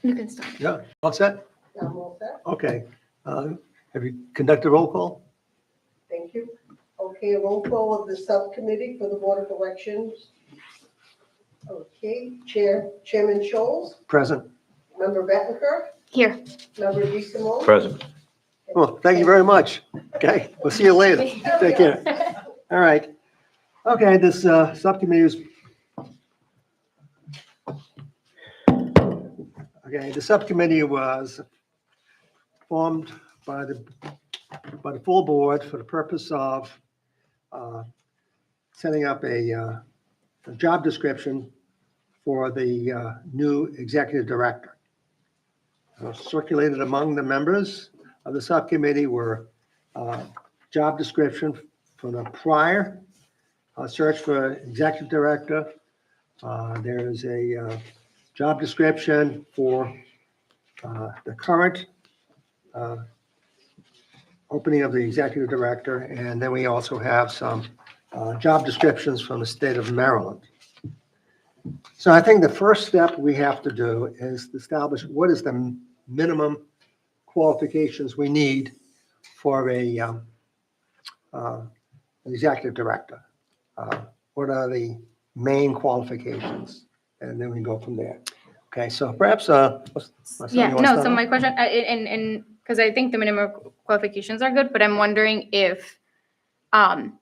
You can start. Yeah, all set? I'm all set. Okay. Have you conducted a roll call? Thank you. Okay, a roll call of the subcommittee for the Board of Elections. Okay, Chairman Scholes, Present. Member Bettenker, Here. Member DeSimone. Present. Well, thank you very much. Okay, we'll see you later. Take care. All right. Okay, this subcommittee is. Okay, the subcommittee was formed by the full board for the purpose of setting up a job description for the new executive director. Circulated among the members of the subcommittee were job description for the prior search for executive director. There is a job description for the current opening of the executive director, and then we also have some job descriptions from the state of Maryland. So I think the first step we have to do is establish what is the minimum qualifications we need for an executive director. What are the main qualifications? And then we go from there. Okay, so perhaps, Yeah, no, so my question, and because I think the minimum qualifications are good, but I'm wondering if,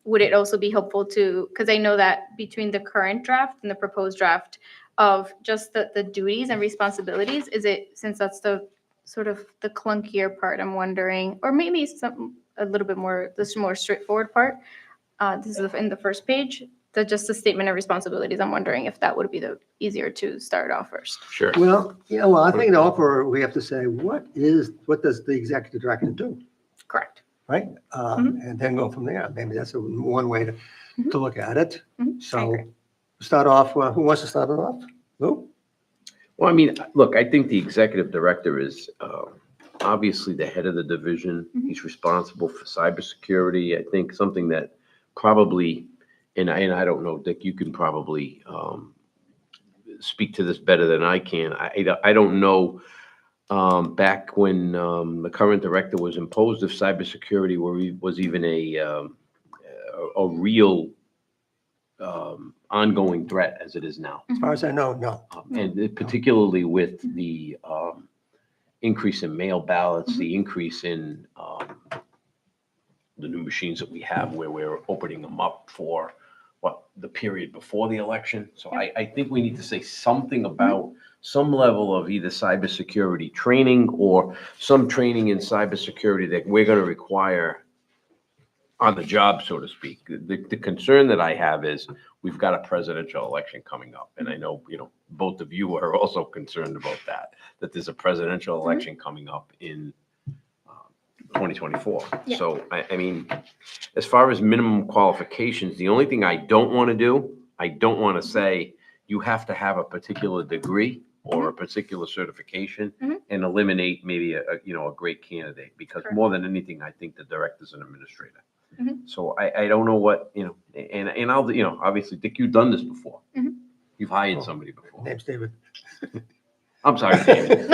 would it also be helpful to, because I know that between the current draft and the proposed draft of just the duties and responsibilities, is it, since that's the sort of the clunkier part, I'm wondering, or maybe a little bit more, this more straightforward part, this is in the first page, just the statement of responsibilities. I'm wondering if that would be the easier to start off first. Sure. Well, yeah, well, I think the offer, we have to say, what does the executive director do, Correct. right? And then go from there. Maybe that's one way to look at it. I So agree. start off, who wants to start it off? Who? Well, I mean, look, I think the executive director is obviously the head of the division. He's responsible for cybersecurity. I think something that probably, and I don't know, Dick, you can probably speak to this better than I can. I don't know back when the current director was imposed if cybersecurity was even a real ongoing threat as it is now. As far as I know, no. And particularly with the increase in mail ballots, the increase in the new machines that we have where we're opening them up for the period before the election. So I think we need to say something about some level of either cybersecurity training or some training in cybersecurity that we're going to require on the job, so to speak. The concern that I have is we've got a presidential election coming up. And I know, both of you are also concerned about that there's a presidential election coming up in 2024. Yeah. So, I mean, as far as minimum qualifications, the only thing I don't want to do, I don't want to say you have to have a particular degree or a particular certification and eliminate maybe a great candidate, because Correct. more than anything, I think the director's an administrator. So I don't know what, and I'll, obviously, Dick, you've done this before. You've hired somebody before. Name's David. I'm sorry, David.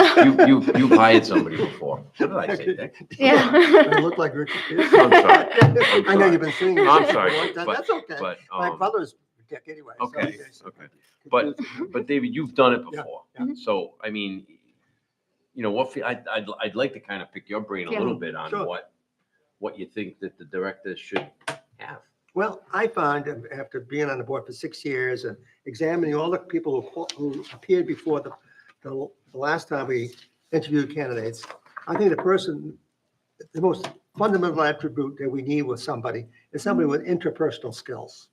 You've hired somebody before. What did I say, Dick? Yeah. I look like Richard Pierce. I'm sorry. I know you've been singing. I'm sorry, That's okay. But, My brother's Dick anyway. so okay, it's okay. But David, you've done it before. Yeah. So, I mean, I'd like to kind of pick your brain a Yeah. little bit on Sure. what you think that the director should have. Well, I find after being on the board for 6 years and examining all the people who appeared before the last time we interviewed candidates, I think the most fundamental attribute that we need with somebody is somebody with interpersonal skills,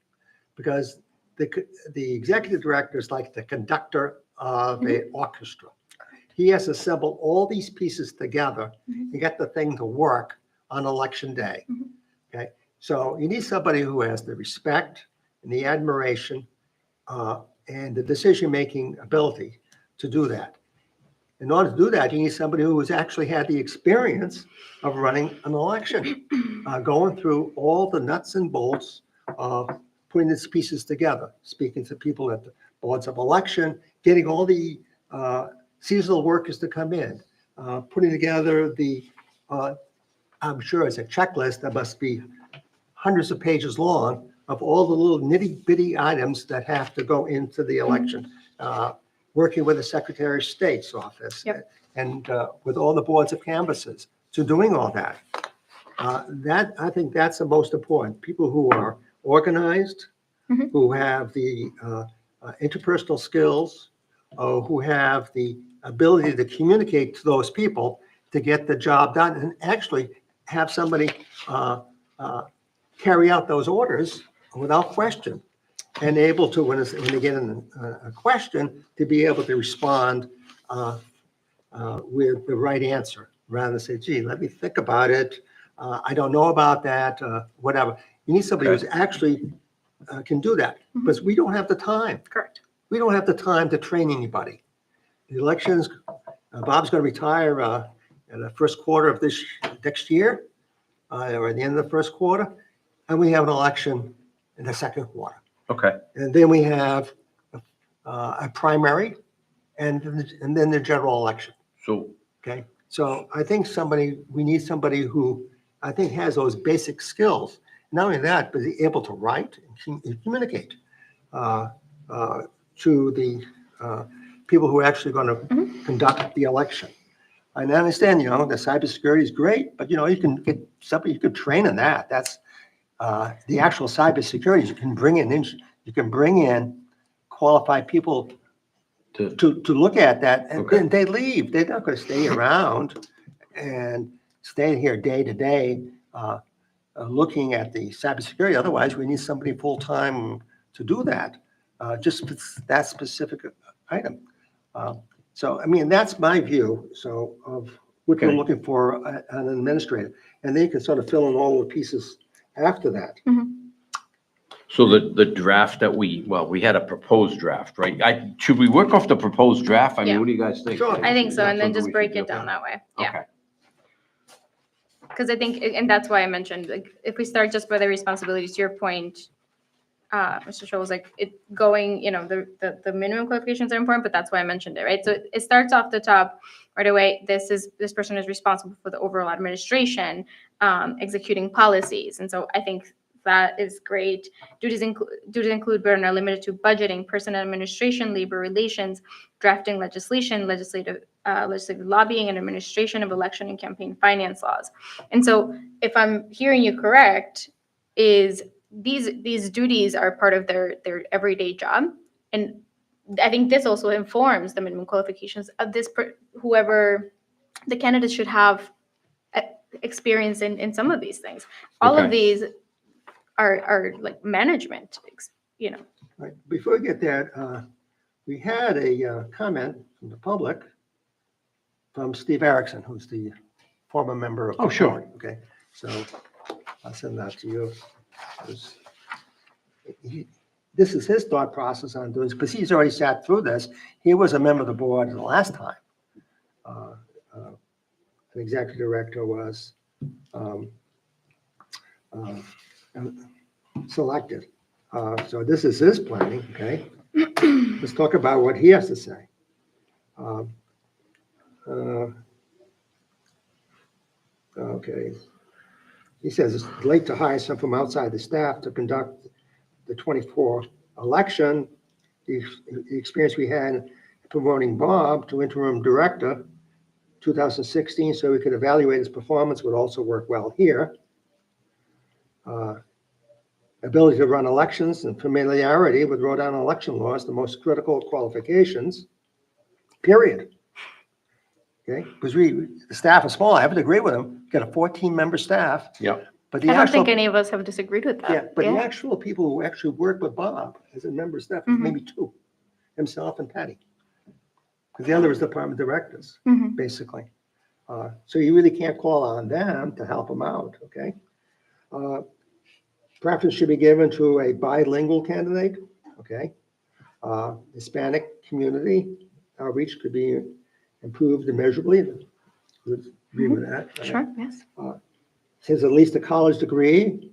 because the executive director is like the conductor of an orchestra. He has to assemble all these pieces together and get the thing to work on election day. Okay, so you need somebody who has the respect and the admiration and the decision-making ability to do that. In order to do that, you need somebody who has actually had the experience of running an election, going through all the nuts and bolts of putting these pieces together, speaking to people at the boards of election, getting all the seasonal workers to come in, putting together I'm sure it's a checklist that must be hundreds of pages long of all the little nitty bitty items that have to go into the election. Working with the Secretary of State's office. Yep. And with all the boards of canvassers to doing all that. I think that's the most important. People who are organized, who have the interpersonal skills, who have the ability to communicate to those people to get the job done and actually have somebody carry out those orders without question and able to, when they get a question, to be able to respond with the right answer rather than say, gee, let me think about it. I don't know about that, whatever. You need somebody who's actually can do that because we don't have the time. Correct. We don't have the time to train anybody. The elections, Bob's going to retire in the first quarter of next year, or at the end of the first quarter, and we have an election in the second quarter. Okay. And then we have a primary, and then the general election. So, Okay, so I think we need somebody who I think has those basic skills. Not only that, but is able to write and communicate to the people who are actually going to conduct the election. And I understand, the cybersecurity is great, but you can get somebody you could train in that. That's the actual cybersecurity. You can bring in qualified people to look at that, and then they leave. They're not going to stay around and stay here day to day looking at the cybersecurity. Otherwise, we need somebody full-time to do that, just that specific item. So, I mean, that's my view. So of what we're looking for an administrator, and they can sort of fill in all the pieces after that. so the draft that we had a proposed draft, right? Should we work off the proposed draft? I mean, Yeah. what do you guys think? Sure. I think Is so, that and then something just we break should it do? down that way. Yeah. Okay. Because I think, and that's why I mentioned, like, if we start just by the responsibilities, to your point, Mr. Scholl was like, the minimum qualifications are important, but that's why I mentioned it, right? So it starts off the top right away. This person is responsible for the overall administration, executing policies. And so I think that is great. Duties include, but are not limited to budgeting, personnel administration, labor relations, drafting legislation, legislative lobbying, and administration of election and campaign finance laws. And so if I'm hearing you correct, is these duties are part of their everyday job. And I think this also informs the minimum qualifications of whoever the candidate should have experience in some of these things. All of these are like management, Right. Before we get there, we had a comment from the public from Steve Erickson, who's the former member of the sure. board. Okay, so I'll send that to you. This is his thought process on doing this, because he's already sat through this. He was a member of the board the last time. An executive director was selected. So this is his planning, okay? Let's talk about what he has to say. Okay. He says it's late to hire some from outside the staff to conduct the 24 election. The experience we had promoting Bob to interim director 2016, so we could evaluate his performance, would also work well here. Ability to run elections and familiarity with Rhode Island election laws, the most critical qualifications, period. Okay, because the staff is small. I haven't agreed with him. Got a 14-member staff. Yeah. But I don't think any of us have disagreed with that. Yeah, but the actual people who actually work with Bob as a member of staff, maybe two, himself and Patty. Because the other is department directors, basically. So you really can't call on them to help him out, okay? Preference should be given to a bilingual candidate, okay? Hispanic community outreach could be improved immeasurably. Would agree with that. Right? Sure, yes. Says at least a college degree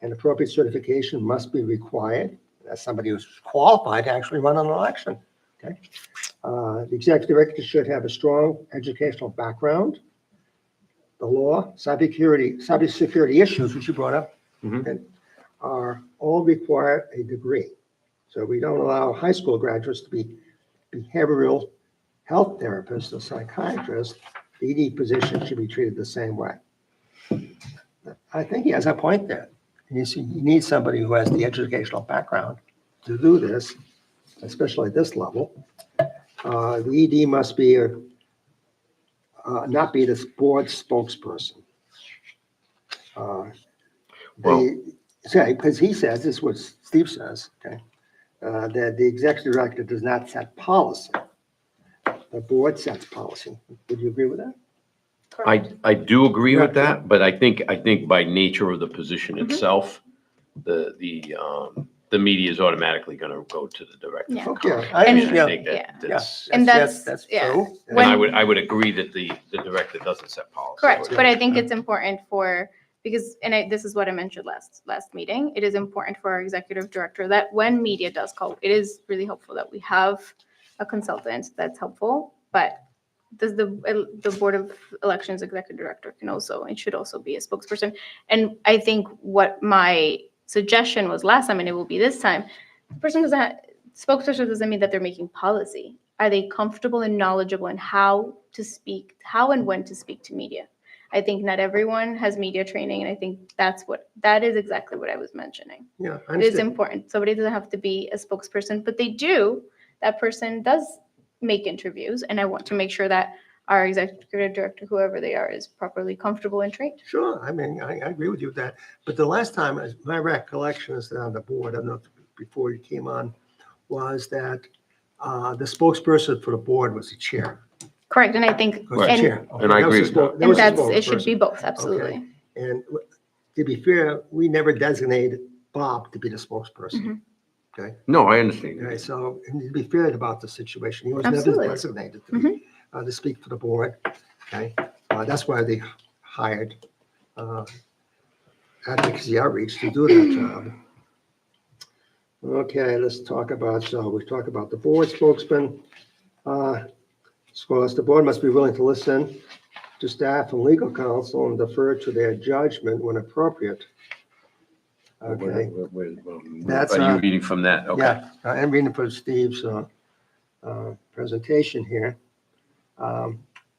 and appropriate certification must be required. That's somebody who's qualified to actually run an election, okay? The executive director should have a strong educational background. The law, cybersecurity issues, which you brought up, Mhm. and are all require a degree. So we don't allow high school graduates to be behavioral health therapists or psychiatrists. The ED position should be treated the same way. I think he has a point there. You need somebody who has the educational background to do this, especially at this level. The ED must be not be this board spokesperson. Because he says, this is what Steve says, okay, that the executive director does not set policy. The board sets policy. Would you agree with that? I do agree with Yeah, that, but I think by nature of the position Mhm. itself, the media is automatically going to go to the director. Yeah. for Okay, comment. I And understand. I think Yeah. that that's, And that's- yeah. true. and When- I would agree that the director doesn't set policy. Correct, Yeah. but I think it's important because this is what I mentioned last meeting, it is important for our executive director that when media does call, it is really helpful that we have a consultant that's helpful, but the Board of Elections executive director it should also be a spokesperson. And I think what my suggestion was last time, and it will be this time, spokesperson doesn't mean that they're making policy. Are they comfortable and knowledgeable in how and when to speak to media? I think not everyone has media training, and I think that is exactly what I was mentioning. Yeah, I It is understand. important. Somebody doesn't have to be a spokesperson, but that person does make interviews, and I want to make sure that our executive director, whoever they are, is properly comfortable and trained. Sure, I mean, I agree with you with that. But the last time, my recollection is that on the board, I don't know if before you came on, was that the spokesperson for the board was the chair. Correct, and I think, Was the and, chair. And I that was agree the with that. spoke- and was the that's, it should spokesperson. be both, absolutely. And to be fair, we never designated Bob to be the spokesperson. Mhm. Okay, No, I understand. okay, so and to be fair about the situation, he was never Absolutely. designated Mhm. to speak for the board. Okay, that's why they hired advocacy outreach to do that job. Okay, let's talk about, so we talk about the board spokesman. Of course, the board must be willing to listen to staff and legal counsel and defer to their judgment when appropriate. Okay, That's, Are you reading from that? Okay. yeah, I'm reading from Steve's presentation here.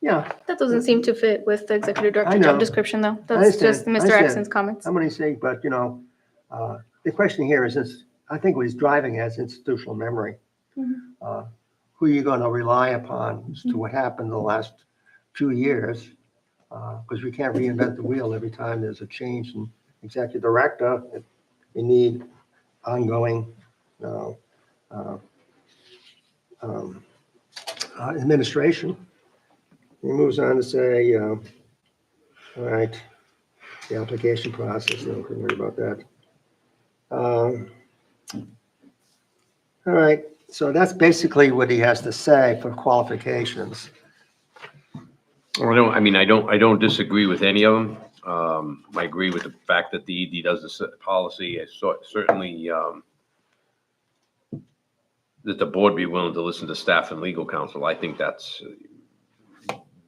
Yeah, That doesn't seem to fit with the executive I director know. job description, though. That's understand. just I Mr. understand. Exon's comments. I'm gonna say, but the question here is this, I think what he's driving at is institutional memory. Mhm. Who are you gonna rely upon as to what happened the last few years? Because we can't reinvent the wheel every time there's a change in executive director. You need ongoing administration. He moves on to say, all right, the application process, no, don't worry about that. All right, so that's basically what he has to say for qualifications. I don't disagree with any of them. I agree with the fact that the ED does the policy. I certainly, that the board be willing to listen to staff and legal counsel. I think that's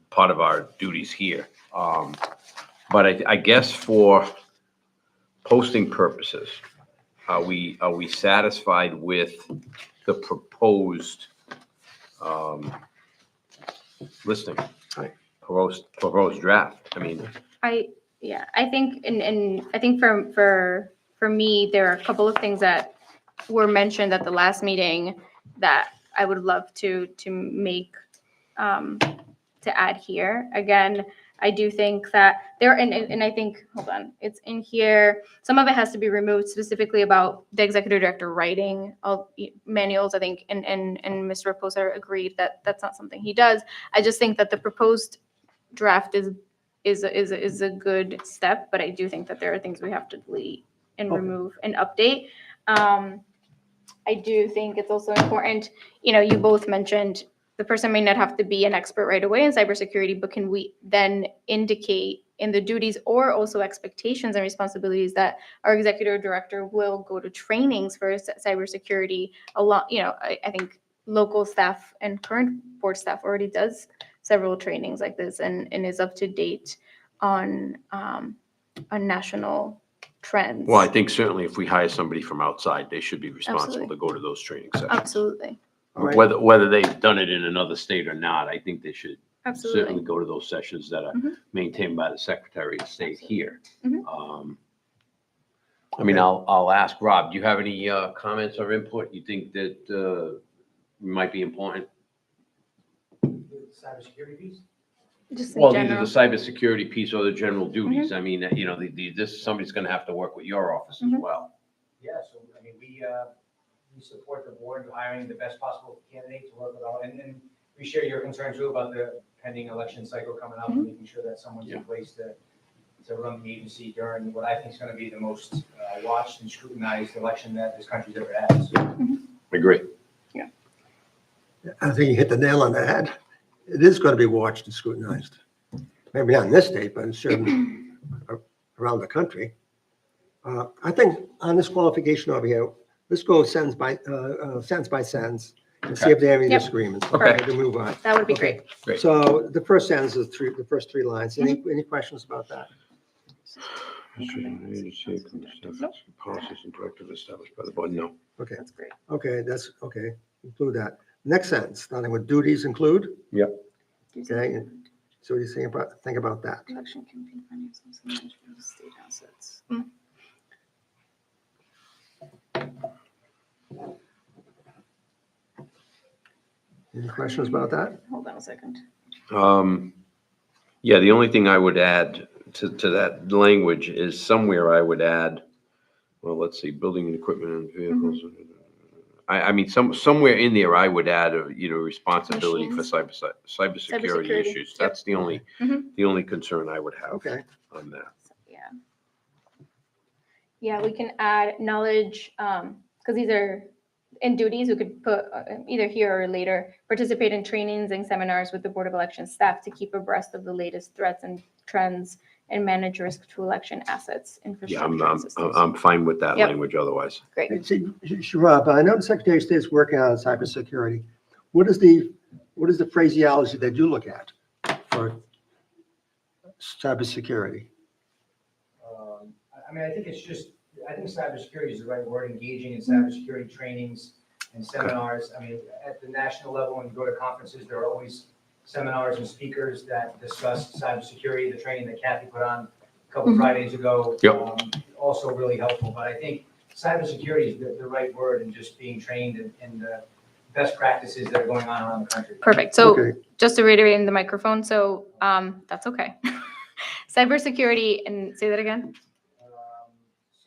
part of our duties here. But I guess for posting purposes, are we satisfied with the proposed listing? Right. Proposed draft? I mean, I think, and I think for me, there are a couple of things that were mentioned at the last meeting that I would love to make, to add here. Again, I do think that and I think, hold on, it's in here. Some of it has to be removed, specifically about the executive director writing manuals. I think, and Mr. Reposa agreed that that's not something he does. I just think that the proposed draft is a good step, but I do think that there are things we have to delete and Okay. remove and update. I do think it's also important, you both mentioned the person may not have to be an expert right away in cybersecurity, but can we then indicate in the duties or also expectations and responsibilities that our executive director will go to trainings for cybersecurity a lot, I think local staff and current board staff already does several trainings like this and is up to date on national trends. Well, I think certainly if we hire somebody from outside, they should be responsible Absolutely. to go to those training sessions. Absolutely. All right. Whether they've done it in another state or not, I think they should certainly Absolutely. go to those sessions that are Mhm. maintained by the Secretary of State here. Mhm. I mean, Okay. I'll ask Rob, do you have any comments or input you think that might be important? Cybersecurity piece? Just in Well, either general. the cybersecurity piece or the general duties. I mean, you know, this, somebody's gonna have to work with your office as Mhm. well. Yeah, so, I mean, we support the board hiring the best possible candidate to work with all, and we share your concern too about the pending election cycle coming up, and making sure that someone's in place to run the agency during what I think is gonna be the most watched and scrutinized election that this country's ever had. So, I agree. I think you hit the nail on the head. It is going to be watched and scrutinized. Maybe not in this state, but in certain around the country. I think on this qualification over here, let's go sentence by sentence and see if they have any Yep. disagreements. Okay. To move on. That would be Okay. great. Great. So the first sentence is the first three lines. Any questions about that? Policies and directives established by the board, no. Okay, That's great. okay, that's, okay, include that. Next sentence, starting with duties include, okay? So what do you think about that? Election campaign finance and management of state assets. Any questions about that? Hold on a second. Yeah, the only thing I would add to that language is somewhere I would add, well, let's see, building and equipment and vehicles. I mean, somewhere in there, I would add, responsibility for cybersecurity Cybersecurity, issues. yep. That's the only, Mhm. the only concern I would have Okay, on that. Yeah. Yeah, we can add knowledge, because these are in duties, we could put either here or later, participate in trainings and seminars with the Board of Elections staff to keep abreast of the latest threats and trends and manage risk to election assets, Yeah, infrastructure, and systems. I'm fine with that Yep. language otherwise. Great. Hey, see, Rob, I know the Secretary of State is working on cybersecurity. What is the phraseology that you look at for cybersecurity? I mean, I think cybersecurity is the right word, engaging in cybersecurity trainings and seminars. I mean, at the national level, when you go to conferences, there are always seminars and speakers that discuss cybersecurity, the training that Kathy put on a couple Fridays ago. Yep. Also really helpful, but I think cybersecurity is the right word, and just being trained in the best practices that are going on around the country. Perfect. So Okay. just to reiterate in the microphone, so that's okay. Cybersecurity, and say that again.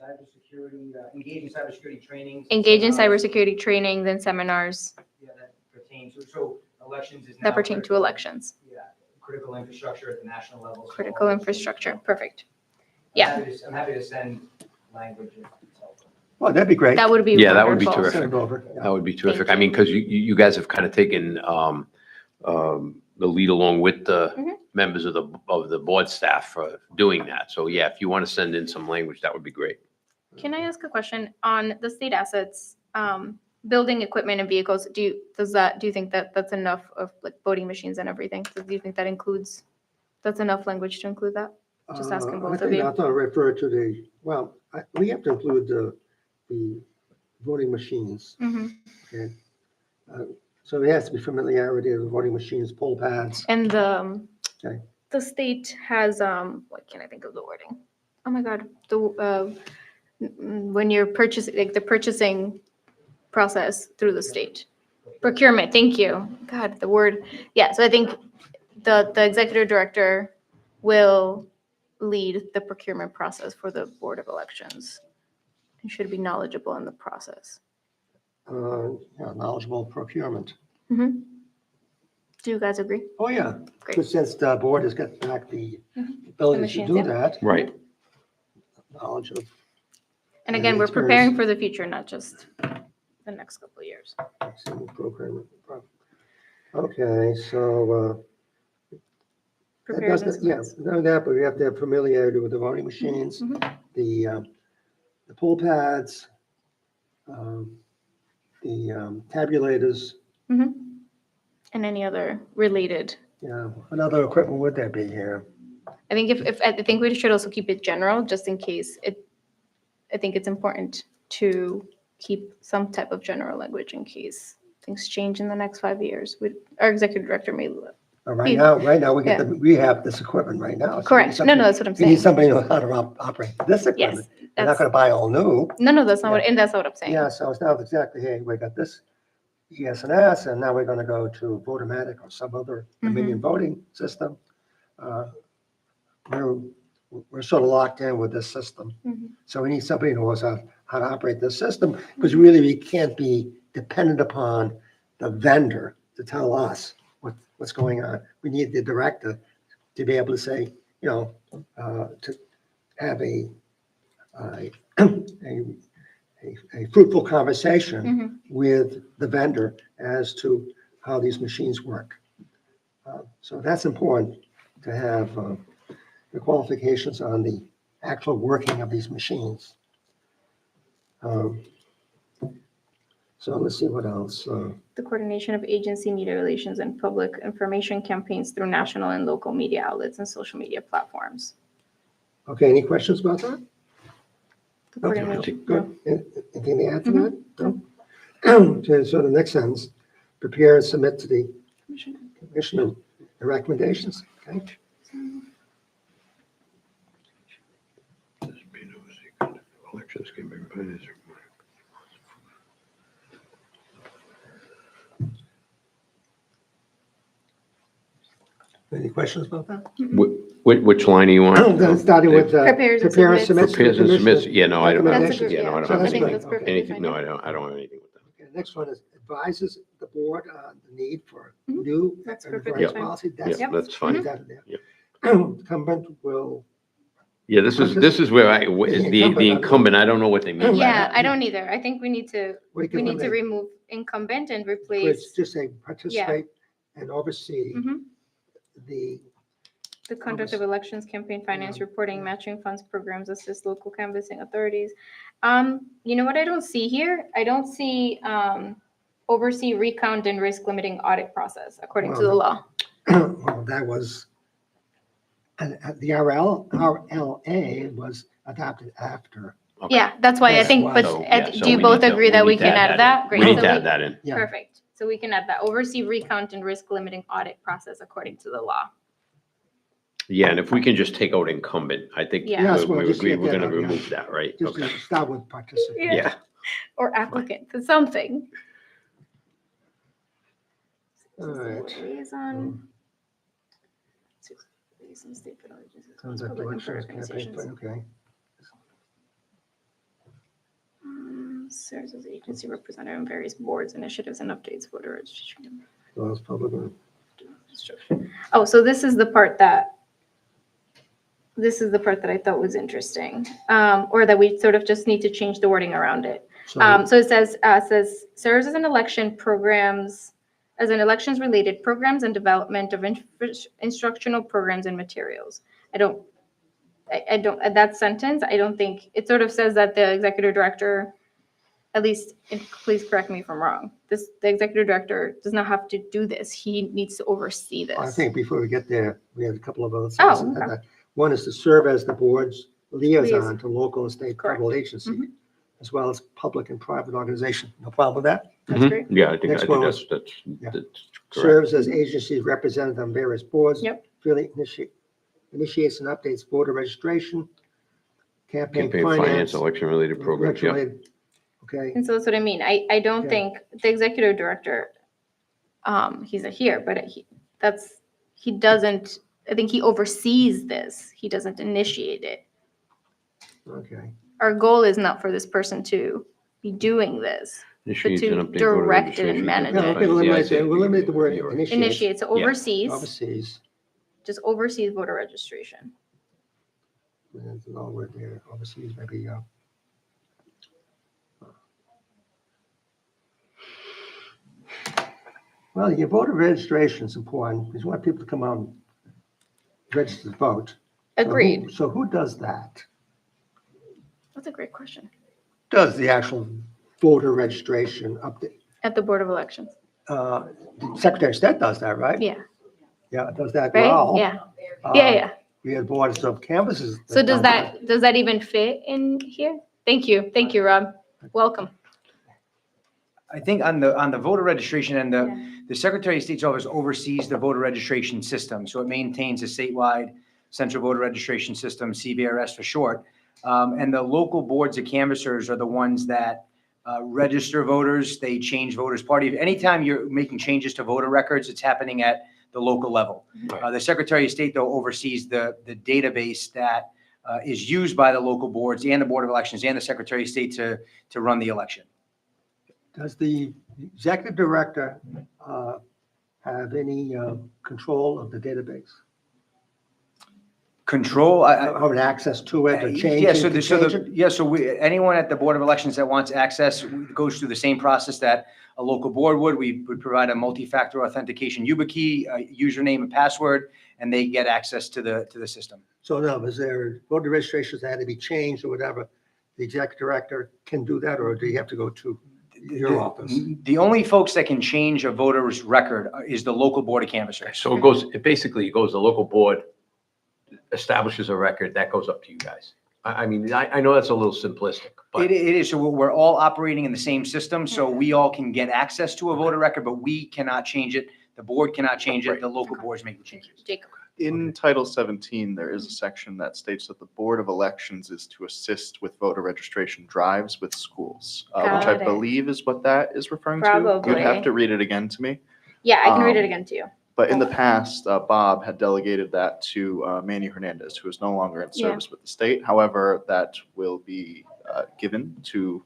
Cybersecurity, engage in cybersecurity trainings. Engage in seminars. cybersecurity trainings and seminars Yeah, that pertain to, so elections is now. that pertain to critical- elections. Yeah, critical infrastructure at the national level. so Critical all those things. infrastructure. Perfect. I'm Yeah. I'm happy to send language if it's helpful. Well, that'd be great. That would be Yeah, that would be wonderful. terrific. Send it over. That would be terrific. Thank I mean, because you guys have kind of taken the lead along with the Mhm. members of the board staff for doing that. So yeah, if you want to send in some language, that would be great. Can I ask a question on the state assets, building equipment and vehicles? Do you think that that's enough of like voting machines and everything? Do you think that's enough language to include that? Just asking both of you. I thought I referred to we have to include the voting machines. Mhm. Okay. So there has to be familiarity with voting machines, poll pads. And Okay. the state has, what can I think of the wording? Oh my God, when you're purchasing, like the purchasing process through the state. Procurement, thank you. God, the word, yeah, so I think the executive director will lead the procurement process for the Board of Elections and should be knowledgeable in the process. Knowledgeable procurement. Mhm. Do you guys agree? Oh, yeah. Great. But since the board has got back the ability to machines, do yeah. that, Right. knowledge of And again, we're preparing for the future, not just the next couple of years. single program. Okay, so that Preparedness doesn't, yeah, plans. none of that, but we have to have familiarity with the voting machines, Mhm. the poll pads, the tabulators, And any other related. Yeah, what other equipment would there be here? I think I think we should also keep it general, just in case I think it's important to keep some type of general language in case things change in the next 5 years. Our executive director may. Right now, we have this equipment right now. So we need Correct. No, somebody- that's what I'm We need saying. somebody who knows how to operate this Yes, equipment. We're not that's, gonna buy all new. no, that's not what, and that's not what I'm saying. Yeah, so it's not exactly, hey, we got this ES&S, and now we're gonna go to Votomatic or some other Dominion voting system. We're sort of locked in with this system. So we need somebody who knows how to operate this system, because really we can't be dependent upon the vendor to tell us what's going on. We need the director to be able to say, to have a fruitful conversation with the vendor as to how these machines work. So that's important to have the qualifications on the actual working of these machines. So let's see what else. The coordination of agency media relations and public information campaigns through national and local media outlets and social media platforms. Okay, any questions about that? The Okay, coordination. good. Anything to add to that? No? Okay, so the next sentence, prepare and submit to the commission the recommendations, okay? Elections can be financed. Any questions about that? Which line are you on? Then starting with Prepares and prepare and submits. submit. to the Prepares and submits, commission yeah, no, I don't, That's a good, yeah, no, I yeah. don't So have that's I think good. that's perfectly anything, fine. no, I don't have anything with that. Okay, next one is advises the board on the need for new That's insurance perfectly fine. policy. Yeah, that's fine. That in there. Yep. Incumbent will, Yeah, this is where the incumbent, I don't know what they mean. Yeah, I don't either. I think we need to we can eliminate, remove incumbent and it's replace just say participate and oversee the, the conduct of elections, campaign finance, reporting, matching funds programs, assist local canvassing authorities. You know what I don't see here? I don't see oversee recount and risk limiting audit process according to the law. well, that was, and the RLA was adopted after. Okay. Yeah, that's why I That's think, why. but So, yeah, so do you we both need to- agree we that we need to can add add that? in. Great. We need So to add that in. Yeah. Perfect. So we can add that. Oversee recount and risk limiting audit process according to the law. Yeah, and if we can just take out incumbent, I think Yeah. Yes, well, we just agree, get we're that gonna out, yeah. remove that, right? Just Okay, to start with participate. yeah. Or applicant for something. All right. Liaison. Liaison, state federal agencies, Sounds like public and elections, private campaign, organizations. okay. Serves as agency representative on various boards, initiatives, and updates, voter registration. Well, it's public. Oh, so this is the part that I thought was interesting, or that we sort of just need to change the wording around it. So it says serves as an election programs, as an elections-related programs and development of instructional programs and materials. I don't, that sentence, I don't think, it sort of says that the executive director, at least, and please correct me if I'm wrong, the executive director does not have to do this. He needs to oversee this. I think before we get there, we have a couple of other Oh, things. okay. One is to serve as the board's liaison Liaison. to local and state Correct. federal agencies, as well as public and private organization. No problem with that? That's Mhm. great. Yeah, I think Next one was- that's yeah. correct. Serves as agencies represented on various boards. Yep. Really initiates and updates voter registration, campaign Campaign finance, finance. election-related programs, yeah. election-related- Okay, And so that's what I mean. I don't Okay. think the executive director, he's not here, but he doesn't, I think he oversees this. He doesn't initiate it. okay. Our goal is not for this person to be doing this. Initiates to and update voter direct it and registration, manage No, it. we campaign can eliminate finance, that. We'll eliminate the word you're right. initiates. Initiates, so oversees, Overseas. just oversees voter registration. There's another word there, overseas, maybe, well, your voter registration is important because you want people to come out and register to vote. So who- Agreed. So who does that? That's a great question. Does the actual voter registration update? At the Board of Elections. the Secretary of State does that, right? Yeah, Yeah, it does that right? well. Yeah, Uh, yeah. We had boards of campuses. So does done that even fit in here? Thank you, Rob. Welcome. I think on the voter registration and Yeah. the Secretary of State's office oversees the voter registration system. So it maintains a statewide central voter registration system, CVRS for short. And the local boards of canvassers are the ones that register voters. They change voters' party. Anytime you're making changes to voter records, it's happening at the local level. The Secretary of State, though, oversees the database that is used by the local boards and the Board of Elections and the Secretary of State to run the election. Does the executive director have any control of the database? Control, Or access to it or change yeah, it? so anyone at the Board of Elections that wants access goes through the same process that a local board would. We would provide a multi-factor authentication YubiKey, a username and password, and they get access to the system. So no, is there voter registrations that had to be changed or whatever? The executive director can do that, or do you have to go to your office? The only folks that can change a voter's record is the local board of canvassers. So it basically goes, the local board establishes a record, that goes up to you guys. I mean, I know that's a little simplistic, but It is, so we're all operating in the same system, so we all can get access to a voter record, but we cannot change it. The board cannot change it, the local boards make the changes. Jacob. In Title 17, there is a section that states that the Board of Elections is to assist with voter registration drives with schools, which I Got it. believe is what that is referring to. Probably. You'd have to read it again to me. Yeah, I can read it Um, again to you. But in the past, Bob had delegated that to Manny Hernandez, who is no longer in Yeah. service with the state. However, that will be given to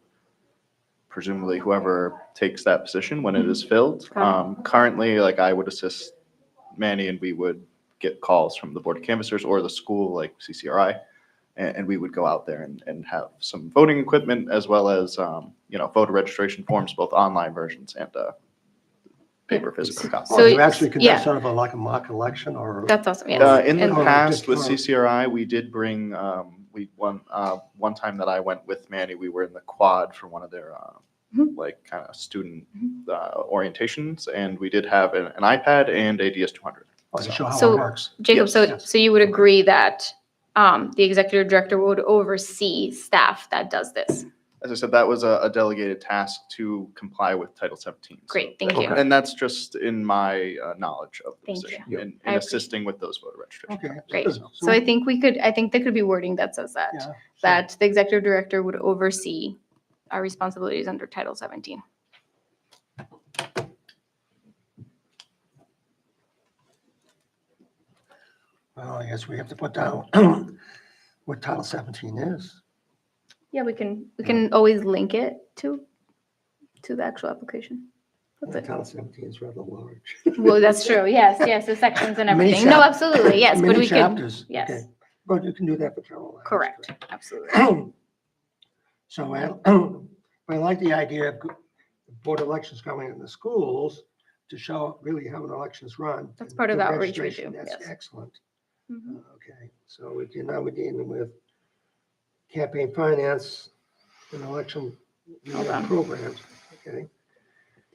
presumably whoever takes that position when it is filled. Got Currently, like I would assist Manny and we would get calls from the Board of Canvassers or the school like CCRI. And we would go out there and have some voting equipment as well as, voter registration forms, both online versions and paper physical copies. Oh, So you actually yeah. conduct sort of like a mock election or? That's awesome, yes. In the And- past with just- CCRI, we did bring, one time that I went with Manny, we were in the quad for one of their, Mhm. like kind of student orientations. And we did have an iPad and a DS200. Or to show how So- it works? Jacob, Yes. so you would agree that the executive director would oversee staff that does this? As I said, that was a delegated task to comply with Title 17. So Great, thank that- you. And that's just in my knowledge of the Thank position you. in I appreciate- assisting with those voter registration. Okay. Great. good. So I think there could be wording that says that, Yeah, so- that the executive director would oversee our responsibilities under Title 17. Well, I guess we have to put down what Title 17 is. Yeah, we can always link it to the actual application. That's it. Title 17 is rather large. Well, that's true. Yes, the sections and Many everything. No, chap- absolutely, yes, but Many we could, chapters. yes. Okay. But you can do that for general. elections, correct, absolutely. So I like the idea of board elections going in the schools to show really how an election's run. That's and part of do the outreach we registration. do, That's yes. excellent. Mhm. Okay, so now we're dealing with campaign finance and election Hold on. programs, okay?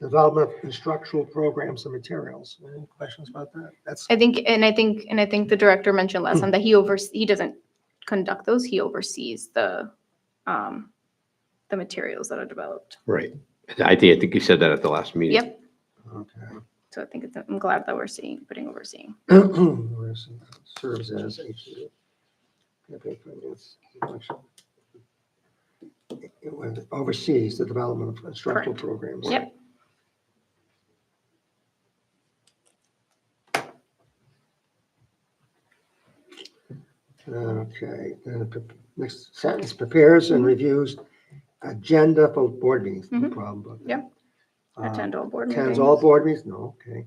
Development of instructional programs and materials. Any questions about that? That's, I think the director mentioned last time that he doesn't conduct those, he oversees the materials that are developed. right. I think you said that at the last meeting. Yep, okay. so I think I'm glad that we're putting overseeing. Serves as HC. Campaign finance, election. It oversees the development of instructional programs. Yep. Okay, next sentence, prepares and reviews agenda for board meetings, no Mhm. problem about that. Yep. Attend all board Attends meetings all board meetings, no, okay.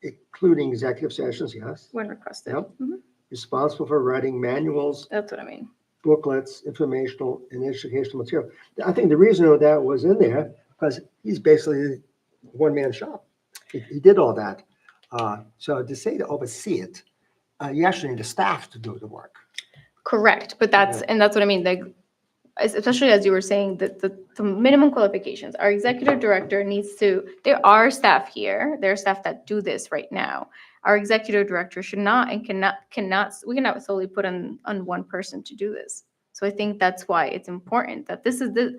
Including executive sessions, yes. when requested. Yep. Mhm. Responsible for writing manuals, That's what I mean. booklets, informational and educational material. I think the reason that was in there, because he's basically a one-man shop. He did all that. So to say to oversee it, you actually need a staff to do the work. Correct, but that's what I mean, especially as you were saying, that the minimum qualifications, our executive director needs to, there are staff here, there are staff that do this right now. Our executive director should not and we cannot solely put on one person to do this. So I think that's why it's important that this is the,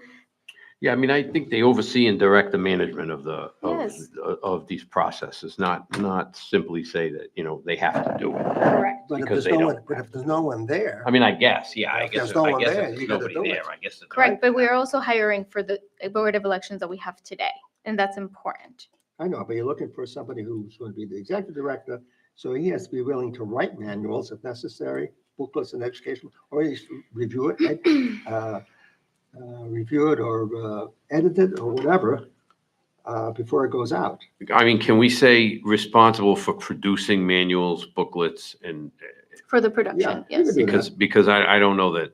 Yeah, I mean, I think they oversee and direct the management of Yes. of these processes, not simply say that, they have to do it. correct. But if Because there's they no don't one, but if there's no one there, I mean, I guess, yeah, If there's no one there, if you there's gotta nobody do it. there, I guess. Correct, but we're also hiring for the board of elections that we have today, and that's important. I know, but you're looking for somebody who's going to be the executive director, so he has to be willing to write manuals if necessary, booklets and education, or at least review it or edit it or whatever before it goes out. I mean, can we say responsible for producing manuals, booklets, and, For the production, Yeah, you yes. can do because I don't know that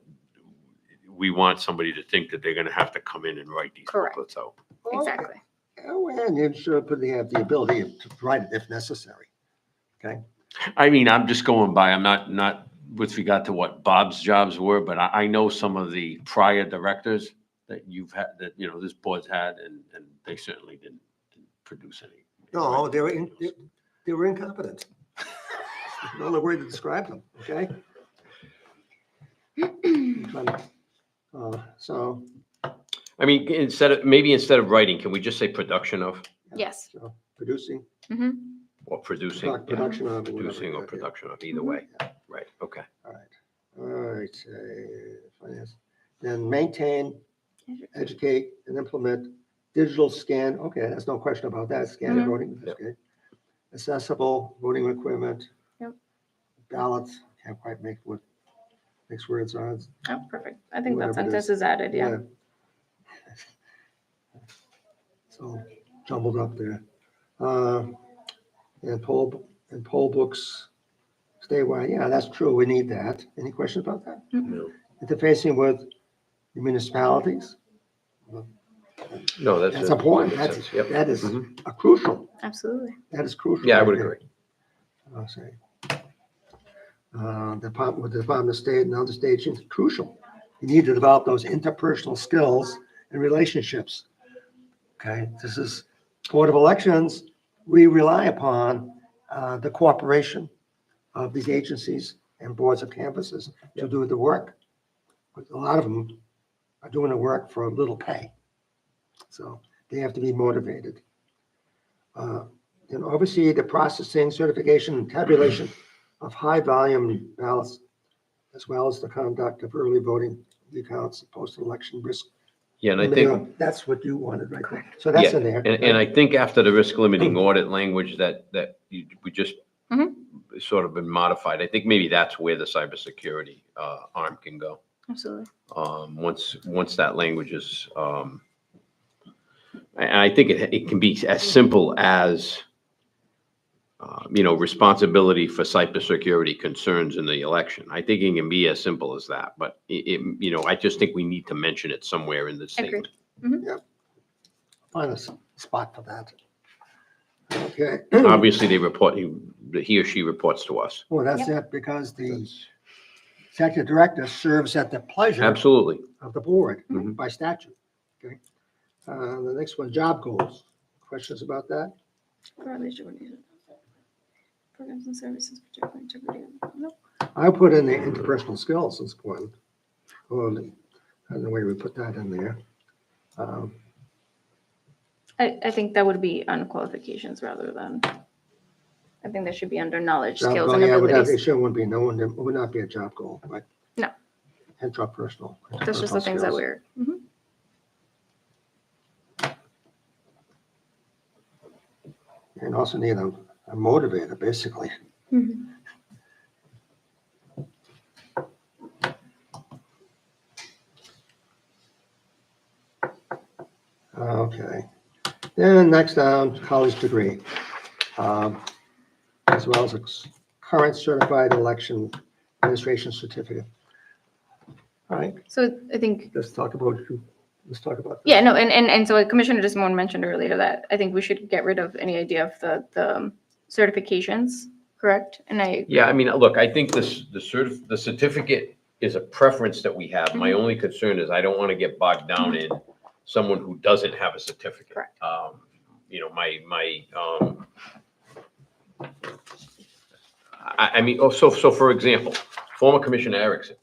we want somebody to think that they're gonna have to come in and write these Correct. booklets out. Exactly. Oh, and you should put have the ability to write it if necessary. I mean, I'm just going by, I'm not with regard to what Bob's jobs were, but I know some of the prior directors that you've had, that, this board's had, and they certainly didn't produce any. No, they were incompetent. The only word to describe them, okay? So, I mean, instead of writing, can we just say production of, Yes. so producing, Mm-hmm. or producing? Yeah, production of. whatever, Producing or yeah. production of, either way, right, okay. All right, finance. Then maintain, educate, and implement digital scan. Okay, there's no question about that. Scan Mhm. voting, that's good. Accessible voting equipment. Yep. Ballots, can't quite make what mixed words are. Oh, perfect. I think that Whatever it sentence is. is added, yeah. So jumbled up there. And poll books, statewide, yeah, that's true, we need that. Any questions about that? No, Interfacing with municipalities, No, that's important, that makes sense. Yep. that is Mhm. a crucial, Absolutely. that is crucial. Yeah, I right would there. agree. I'll say. With the Department of State and other states, it's crucial. You need to develop those interpersonal skills and relationships. Okay, this is Board of Elections, we rely upon the cooperation of these agencies and boards of campuses to do the work. But a lot of them are doing the work for little pay. So they have to be motivated. And oversee the processing, certification, and tabulation of high-volume ballots, as well as the conduct of early voting recounts, post-election risk. Yeah, and I think, That's what you wanted right there. So that's yeah, in there. and I think after the risk limiting audit language that we just Mhm. sort of been modified, I think maybe that's where the cybersecurity arm can go. Absolutely. Once that language is, and I think it can be as simple as, responsibility for cybersecurity concerns in the election. I think it can be as simple as that, but I just think we need to mention it somewhere in the statement. Find a spot for that. Okay. Obviously, he or she reports to us. Well, that's it, because the executive director serves at the pleasure Absolutely. of the board Mhm. by statute. Okay. The next one, job goals. Questions about that? Programs and services, particularly integrity. Nope. I put in the interpersonal skills as one. Well, I don't know where we put that in there. I think that would be on qualifications rather than, I think that should be under knowledge, Job skills, goal, and yeah, it abilities. wouldn't be, it would not be a job goal, right? No. Interpersonal. That's just the things that we're, mhm. And also need a motivator, basically. Mhm. Okay. Then next down, college degree. As well as a current certified election administration certificate. All right, So I think, let's talk about this. yeah, no, and so Commissioner Desmond mentioned earlier that I think we should get rid of any idea of the certifications, correct? And I, Yeah, I mean, look, I think the certificate is a preference that we have. My only concern is I don't want to get bogged down in someone who doesn't have a certificate. Correct. You know, I mean, so for example, former Commissioner Erickson,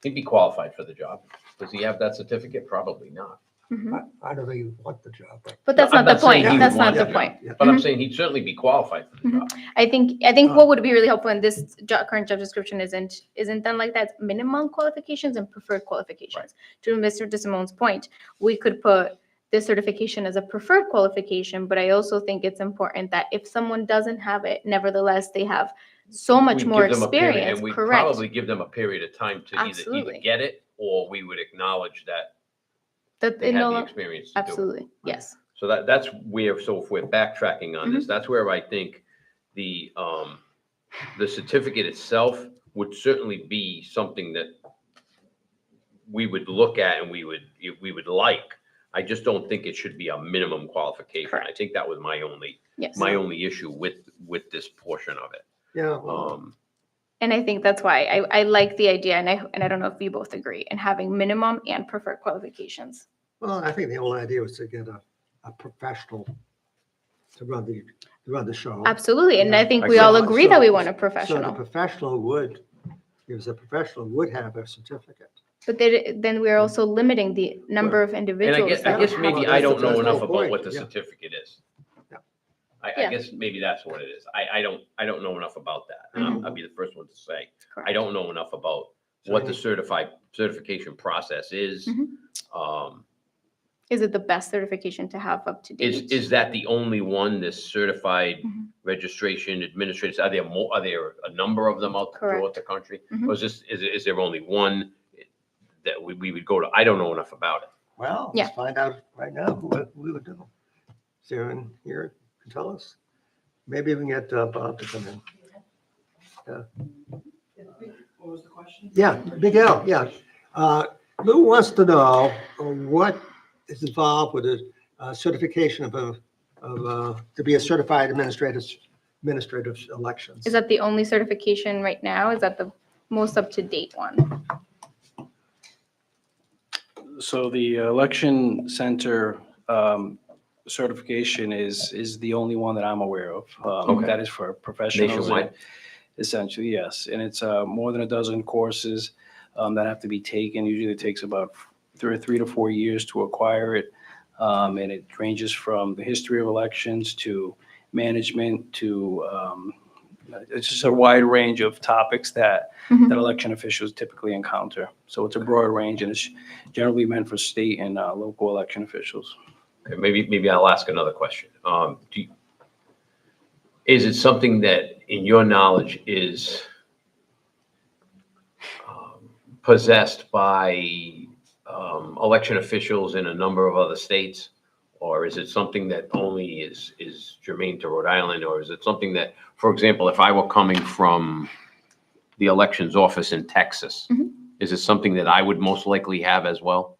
he'd be qualified for the job. Does he have that certificate? Probably not. I don't think you want the job, but. But that's I'm not the saying point. he That's would not want the that point. Yeah. But I'm saying he'd certainly be qualified for the job. I think what would be really helpful in this current job description isn't done like that. It's minimum qualifications and preferred qualifications. To Mr. DeSimone's point, we could put this certification as a preferred qualification, but I also think it's important that if someone doesn't have it, nevertheless, they have so much We'd more give them a period, experience. and we'd Correct. probably give them a period of time to either Absolutely. get it, or we would acknowledge that That they it had no the lo- experience to do it. Absolutely. Yes. So that's where, so if we're backtracking on Mm-hmm. this, that's where I think the certificate itself would certainly be something that we would look at and we would like. I just don't think it should be a minimum qualification. I Correct. think that was my only Yes. issue with this portion of it. Yeah, well, And I think that's why I like the idea, and I don't know if you both agree, in having minimum and preferred qualifications. well, I think the whole idea was to get a professional to run the show. Absolutely, and I Yeah. think we all So- agree that we so- want a So the professional. professional would, if a professional would have a certificate. But then we're also limiting the number of And I individuals guess that would maybe have. Well, I that's don't the- know that's the enough whole about point, what the yeah. certificate is. Yeah. I Yeah. guess maybe that's what it is. I don't know enough about that. And I'll be the first one to say, I Correct. don't know enough about So what you the certification process is. Is it the best certification to have up to date? Is that the only one, this certified Mhm. registration administrators? Are there more, are there a number of them out throughout the country? Mhm. Or is there only one that we would go to? I don't know enough about it. Well, Yeah. let's find out right now who we would do. Is there in here to tell us? Maybe we can get Bob to come in. What was the question? Yeah, Miguel, yeah. Lou wants to know what is involved with the certification to be a certified administrative elections. Is that the only certification right now? Is that the most up-to-date one? So the election center certification is the only one that I'm aware of. Okay. That is for professionals. Nationwide? Essentially, yes. And it's more than a dozen courses that have to be taken. Usually it takes about 3 to 4 years to acquire it. And it ranges from the history of elections to management to it's just a wide range of topics that election officials typically encounter. So it's a broad range, and it's generally meant for state and local election officials. Okay, maybe I'll ask another question. Is it something that, in your knowledge, is possessed by election officials in a number of other states? Or is it something that only is germane to Rhode Island? Or is it something that, for example, if I were coming from the elections office in Texas, is it something that I would most likely have as well?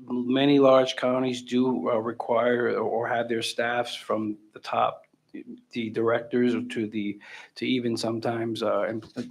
Many large counties do require or have their staffs from the top, the directors to even sometimes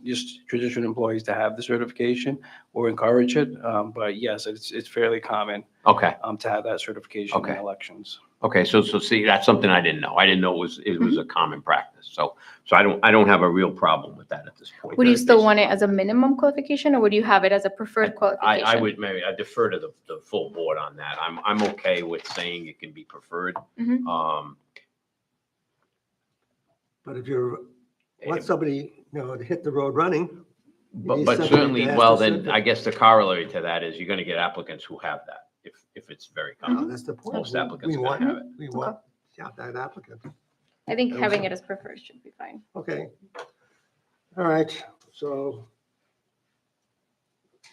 just traditional employees to have the certification or encourage it. But yes, it's fairly common Okay, to have that certification in Okay. elections. okay, so see, that's something I didn't know. I didn't know it was a common practice. So I don't have a real problem with that at this point. Would you still want it as a minimum qualification, or would you have it as a preferred qualification? I would maybe, I defer to the full board on that. I'm okay with saying it can be preferred. Mhm. But if you want somebody, to hit the road running, But need somebody certainly, that has well, the then certificate. I guess the corollary to that is you're gonna get applicants who have that, if it's very common. that's the point. Most We- applicants we are gonna want- have it. We want, that applicant. I think having it as preferred should be fine. Okay. All right, so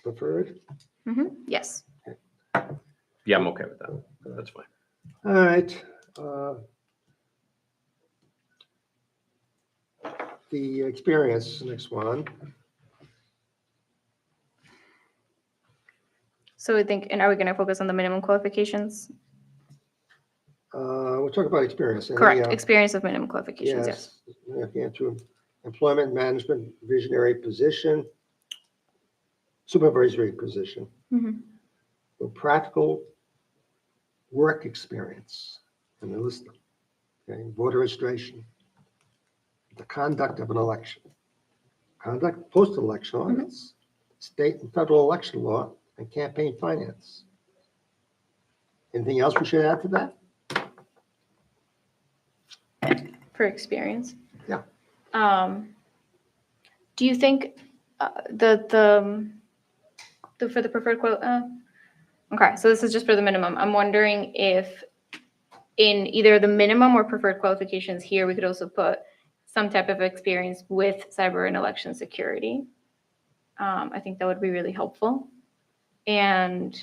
preferred. Yes. Yeah, I'm okay with that. That's fine. All right. The experience, next one. So I think, and are we going to focus on the minimum qualifications? We'll talk about experience. Any, Correct. Experience of minimum qualifications, yes. Yes. Through employment management visionary position, supervisory position Mhm. with practical work experience, and they list them, okay, voter registration, the conduct of an election, conduct post-election audits, state and federal election law, and campaign finance. Anything else we should add to that? For experience. Yeah. Do you think for the preferred okay, so this is just for the minimum. I'm wondering if in either the minimum or preferred qualifications here, we could also put some type of experience with cyber and election security. I think that would be really helpful. And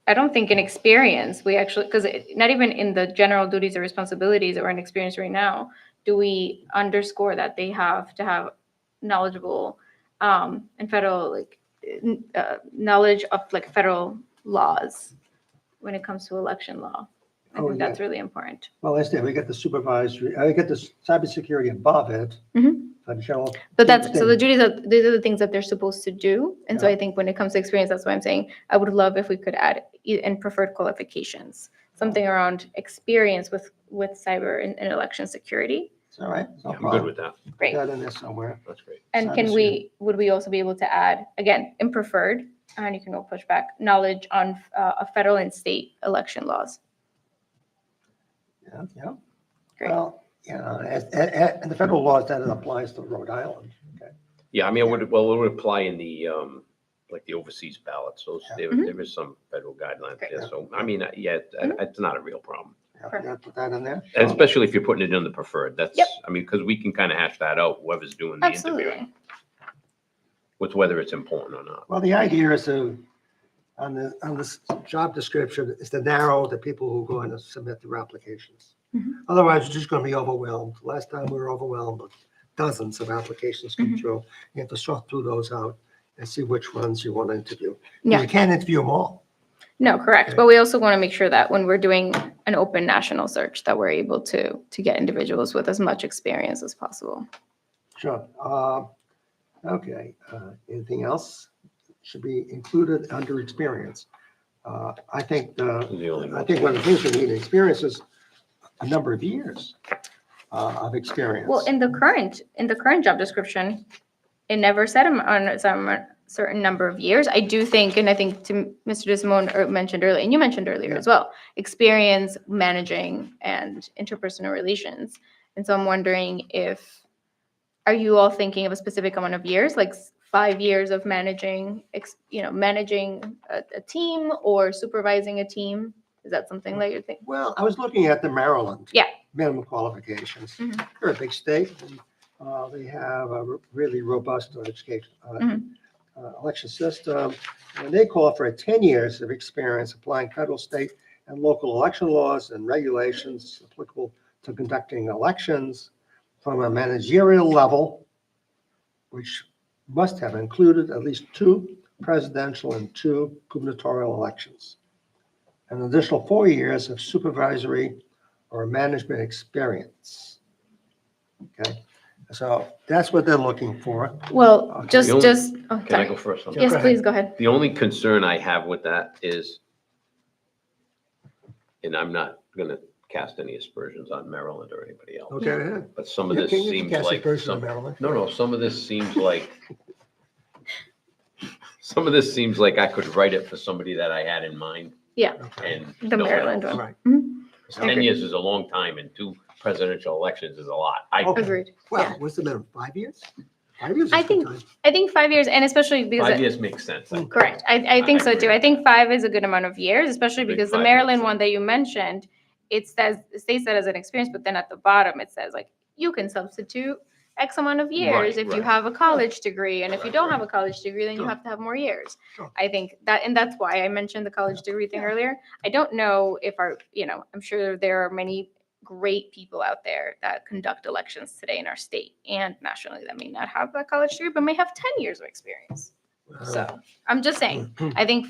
I don't think in experience, we actually, because not even in the general duties or responsibilities that we're in experience right now, do we underscore that they have to have knowledgeable and federal, knowledge of federal laws when it comes to election law. I Oh, think yeah. that's really important. Well, I understand, we get the supervisory, we get the cybersecurity above it. Mhm. General. But that's, so the duties these are the things that they're supposed to do. And so Yeah. I think when it comes to experience, that's why I'm saying I would love if we could add in preferred qualifications, something around experience with cyber and election security. It's all right, no I'm good problem. with that. Great. Got in there somewhere. That's great. And would we also be able to add, again, in preferred, and you can go push back, knowledge on federal and state election laws? Yeah, yeah. Great. Well, and the federal laws that it applies to Rhode Island. Okay. Yeah, I mean, it would apply in the, like the overseas ballots. Those, Yeah. there is some federal guidelines Great. there. So, I mean, it's not a real problem. Yeah, Perfect. put that in there. And especially if you're putting it in the preferred, that's, Yep. I mean, because we can kind of hash that out, whoever's doing the interviewing, Absolutely. with whether it's important or not. Well, the idea is to, on this job description, is to narrow the people who are going to submit their applications. Mhm. Otherwise, you're just going to be overwhelmed. Last time we were overwhelmed with dozens of applications come Mhm. through. You have to sort through those out and see which ones you want to interview. Yeah. You can't interview them all. No, correct. Okay. But we also want to make sure that when we're doing an open national search, that we're able to get individuals with as much experience as possible. Sure. Okay. Anything else should be included under experience? I think The only I think one of the things we need experience is a number of years of experience. Well, in the current job description, it never said on some certain number of years. I do think, and I think to Mr. DeSimone mentioned earlier, and you mentioned earlier as well, experience managing and interpersonal relations. And so I'm wondering are you all thinking of a specific amount of years, like 5 years of managing a team or supervising a team? Is that something that you're thinking? Well, I was looking at the Maryland. Yeah. Minimum qualifications. Mhm. They're a big state. And, they have a really robust education, Mhm. election system. And they call for 10 years of experience applying federal, state, and local election laws and regulations applicable to conducting elections from a managerial level, which must have included at least 2 presidential and 2 gubernatorial elections. An additional 4 years of supervisory or management experience. Okay, so that's what they're looking for. Well, Okay. just, The only- oh, Can I sorry. go first on that? Yes, Go ahead. please, go ahead. The only concern I have with that is, and I'm not gonna cast any aspersions on Maryland or anybody else, Okay, ahead. but some of You this can seems cast like, aspersions on Maryland. some of this seems like, some of this seems like I could write it for somebody that I had in mind Okay. and. The no one Maryland else. one. Right. Mhm. 10 Agreed. years is a long time and 2 presidential elections is a lot. Okay. Agreed. Well, Yeah. what's the minimum, 5 years? 5 years is I a good think- time. I think 5 years, and especially because. 5 years makes sense. Correct. I think so too. agree. I think 5 is a good amount of years, especially I think because the 5 Maryland makes one that you mentioned, it states that as an experience, but then at the bottom it says like you can substitute X amount of years Right, if you right. have a college degree, and if you Right, don't right. have a college degree, then you Sure. have to have more years. Sure. I think that, and that's why I mentioned the college degree thing earlier. I don't know if I'm sure there are many great people out there that conduct elections today in our state and nationally that may not have that college degree, but may have 10 years of experience. So I'm just saying, I think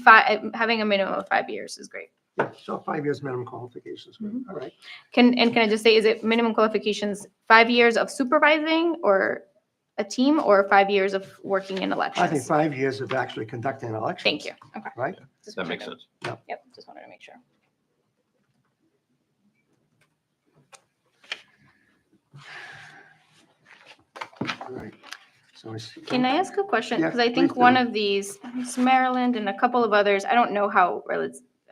having a minimum of 5 years is great. Yeah, so 5 years minimum qualifications. Mhm. All right. Can I just say, is it minimum qualifications 5 years of supervising or a team or 5 years of working in elections? I think 5 years of actually conducting elections. Thank you. Okay. Right? Just That wanted makes to- sense. Yep, just wanted to make sure. All right. So Can I ask a question? Yeah, Because I think please one do. of these, it's Maryland and a couple of others, I don't know how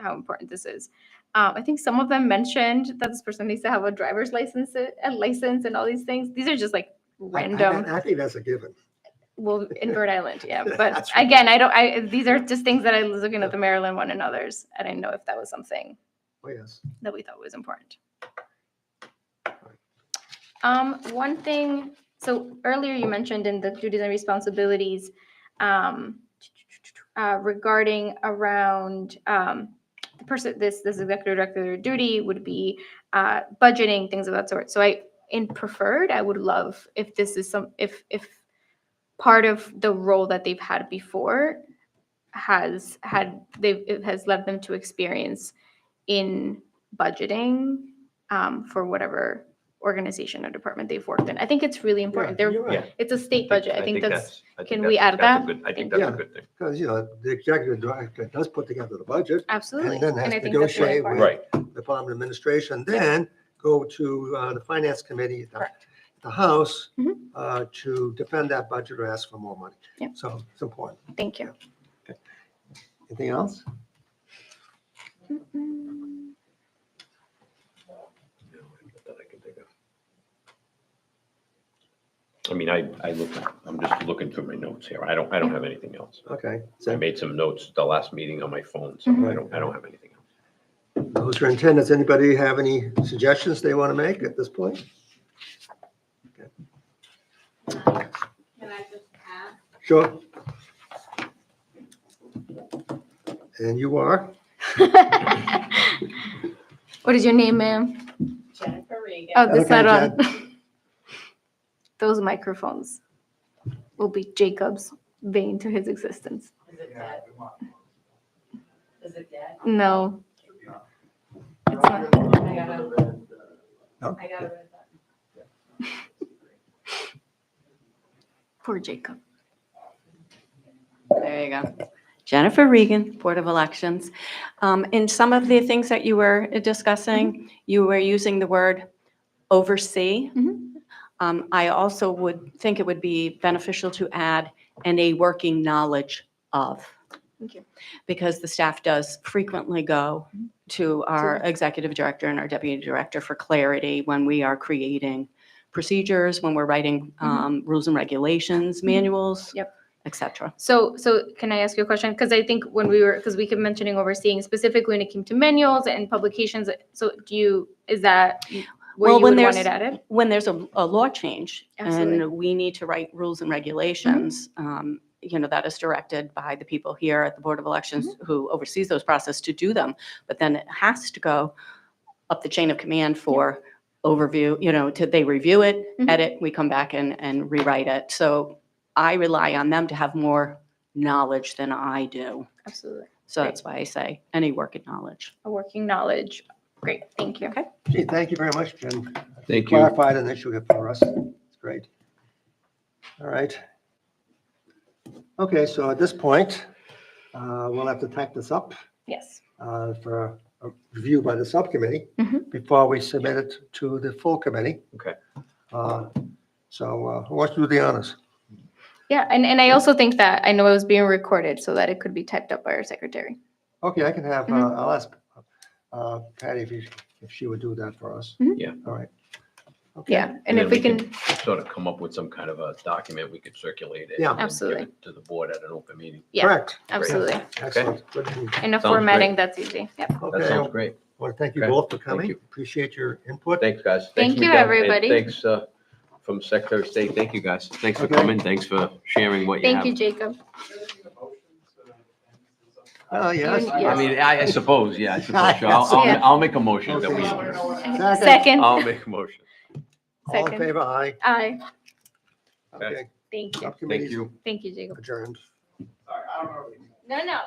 important this is. I think some of them mentioned that this person needs to have a driver's license, and all these things. These are just like random, I think that's a given. well, in Rhode Island, yeah. But That's right. again, these are just things that I was looking at the Maryland one and others. I didn't know if that was something Oh, yes. that we thought was important. One thing, so earlier you mentioned in the duties and responsibilities, regarding around, the person, this executive director duty would be, budgeting, things of that sort. So in preferred, I would love if this is if part of the role that they've had before it has led them to experience in budgeting, for whatever organization or department they've worked in. I think it's really important. Yeah, you're right. It's a state budget. I think that's, I think can that's- we add that's a that? good- I think Thank that's a you. good thing. Because, the executive director does put together the budget, Absolutely. and then has And I to think that's really negotiate with important. Right. Department of Administration, then go to the Finance Committee at Correct. the House Mhm. to defend that budget or ask for more money. Yep. So it's important. Thank you. Anything else? Mm-mm. That I can think of. I mean, I'm just looking through my notes here. I don't have anything else. Okay. I So made some notes the last meeting on my phone, so Mhm. I don't have anything else. those are intended. Does anybody have any suggestions they want to make at this point? Can I just ask? Sure. And you are? What is your name, ma'am? Jennifer Regan. Oh, that's Okay, not on. Those microphones will be Jacob's bane to his existence. Is it dead? Is it dead? No. It's not. I gotta, No? I gotta read that. Poor Jacob. There you go. Jennifer Regan, Board of Elections. In some of the things that you were discussing, you were using the word oversee. Mhm. I also would think it would be beneficial to add "and a working knowledge of." Thank you. Because the staff does frequently go to our executive director and our deputy director for clarity when we are creating procedures, when we're writing rules and regulations, manuals, Yep. et cetera. So can I ask you a question? Because I think because we kept mentioning overseeing specifically when it came to manuals and publications. So is that where Well, you when would want there's- it added? When there's a law change Absolutely. and we need to write rules and regulations, that is directed by the people here at the Board of Elections who oversees those processes to do them. But then it has to go up the chain of command for overview, they review it, Mhm. edit, we come back and rewrite it. So I rely on them to have more knowledge than I do. Absolutely. So Great. that's why I say any working knowledge. A working knowledge. Great. Thank you. Okay. Gee, thank you very much, Jen. Thank you. Clarified an issue here for us. It's great. All right. Okay, so at this point, we'll have to type this up Yes. for a review by the subcommittee Mhm. before we submit it to the full committee. Okay. So who wants to do the honors? Yeah, and I also think that I know it was being recorded so that it could be typed up by our secretary. Okay, I can have, Mhm. I'll ask Patty if she would do that for us. Mhm. Yeah. All right. Okay. Yeah, and if we can, Sort of come up with some kind of a document, we could circulate it. Yeah. and give Absolutely. it To the board at an open meeting. yeah, Correct. absolutely. Excellent. Good. And a Sounds formatting, that's easy. Yep. That Okay, sounds I great. want to thank you Okay. both for Thank coming. you. Appreciate your input. Thanks, guys. Thank Thanks, you, Miguel, and everybody. Thanks from Secretary of State. Thank you, guys. Thanks for Okay. coming. Thanks for sharing what you have. Thank you, Jacob. Yes. You- I mean, I suppose, yeah, I suppose. Sure. Yeah. I'll make a motion that we, Second. I'll make a motion. All in Second. favor, aye. Aye. Okay, Thank you. Thank subcommittee's you. Thank you, Jacob. adjourned. No, no.